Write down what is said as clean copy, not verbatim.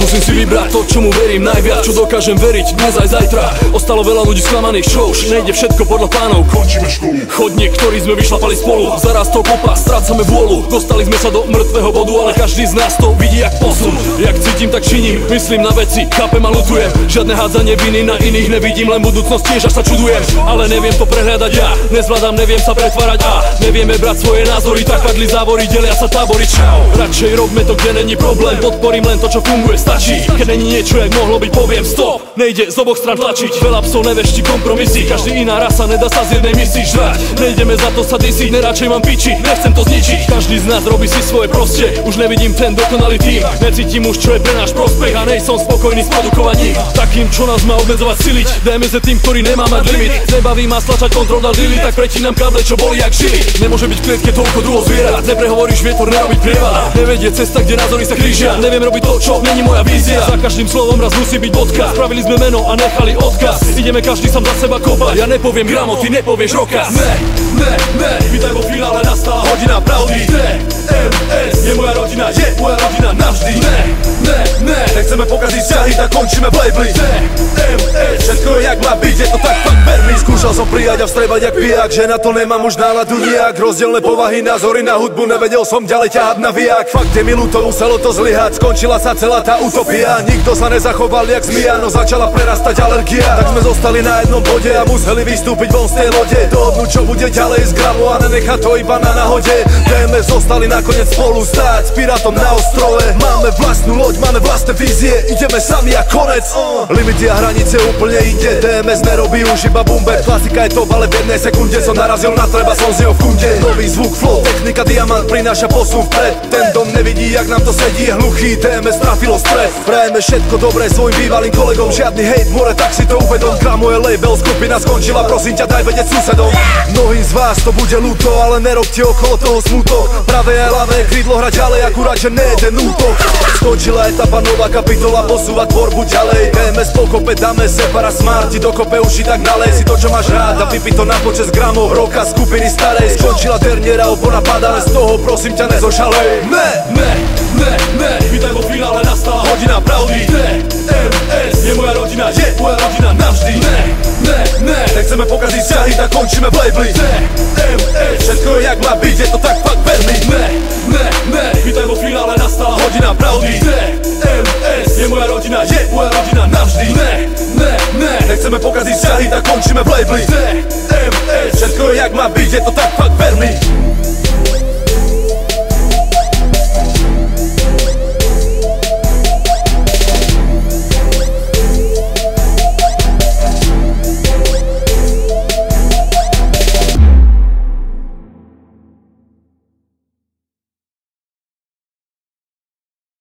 Musím si vybrať to, čomu verím najviac, čo dokážem veriť dnes aj zajtra. Ostalo veľa ľudí sklamaných, čo už nejde všetko podľa plánov. Končíme školu, chodník, ktorý sme vyšlapali spolu, zarastol kopa, strácame vôľu. Dostali sme sa do mŕtvého bodu, ale každý z nás to vidí jak posun. Jak cítim, tak činím, myslím na veci, chápem a ľutujem. Žiadne hádzanie viny na iných nevidím, len budúcnosť tiež až sa čudujem. Ale neviem to prehľadať ja, nezvládam, neviem sa pretvárať a nevieme brať svoje názory, tak padli závory, delia sa tábory. Čau, radšej robme to, kde není problém, podporím len to, čo funguje, stačí. Keď není niečo, jak mohlo byť, poviem stop. Nejde z oboch stran tlačiť, veľa psov nevešti kompromisy. Každý iná rasa, nedá sa z jednej misy žrať. Nejdeme za to sa disiť, neradšej mám piči, nechcem to zničiť. Každý z nás robí si svoje proste, už nevidím ten dokonalý tým. Necítim už, čo je pre náš prospech a nejsom spokojný s produkovaním takým, čo nás má obmedzovať, siliť. Dajme sa tým, ktorý nemá mať limit. Nebaví ma stlačať kontrol na dily, tak pretínam káble, čo boli jak žily. Nemôže byť v klietke toľko druhov zvierat, neprehovoríš vietor, nerobiť prievala. Nevedie cesta, kde názory sa krížia, neviem robiť to, čo není moja vízia. Za každým slovom raz musí byť bodka, spravili sme meno a nechali odkaz. Ideme každý sám za seba kopať, ja nepoviem gramo, ty nepovieš rokas. Ne, vítaj vo finále, nastala hodina pravdy. TMS je moja rodina, je moja rodina navždy. Ne, nechceme pokaziť vzťahy, tak končíme blejbli. TMS, všetko je jak má byť, je to tak fakt verný. Skúšal som prijať a vstrebať jak pijak, že na to nemám už náladu nijak. Rozdielne povahy, názory na hudbu, nevedel som ďalej ťahať na vijak. Fakt je mi ľúto, muselo to zlyhať, skončila sa celá tá utopia. Nikto sa nezachoval jak zmija, no začala prerastať alergia. Tak sme zostali na jednom bode a museli vystúpiť von z tej lode. Dohodnúť, čo bude ďalej z gramu a nenechať to iba na nahode. TMS zostali nakoniec spolu stáť s pirátom na ostrove. Máme vlastnú loď, máme vlastné vízie, ideme sami a konec. Limity a hranice úplne ide, TMS nerobí už iba bumber. Klasika je top, ale v jednej sekunde som narazil na treba, som z neho v kunde. Nový zvuk, flow, technika, diamant prináša posun vpred. Ten dom nevidí, jak nám to sedí, je hluchý, TMS trafilo stres. Prajeme všetko dobré svojim bývalým kolegom, žiadny hejt, more, tak si to uvedom. Gramo je label, skupina skončila, prosím ťa, daj vedieť susedom. Mnohým z vás to bude ľúto, ale nerobte okolo toho smutok. Pravé a ľavé krídlo hra ďalej, akurát, že nejeden útok. Skončila etapa, nová kapitola, posúva tvorbu ďalej. TMS pokope, dáme separa, smarti dokope uši, tak nalej si to, čo máš rád a vypí to na počas gramov. Roka skupiny starej, skončila derniera, opona padá, z toho prosím ťa nezošalej. Ne, vítaj vo finále, nastala hodina pravdy. TMS je moja rodina, je moja rodina navždy. Ne, nechceme pokaziť vzťahy, tak končíme blejbli. TMS, všetko je jak má byť, je to tak fakt verný. Ne, vítaj vo finále, nastala hodina pravdy. TMS je moja rodina, je moja rodina navždy. Ne, nechceme pokaziť vzťahy, tak končíme blejbli. TMS, všetko je jak má byť, je to tak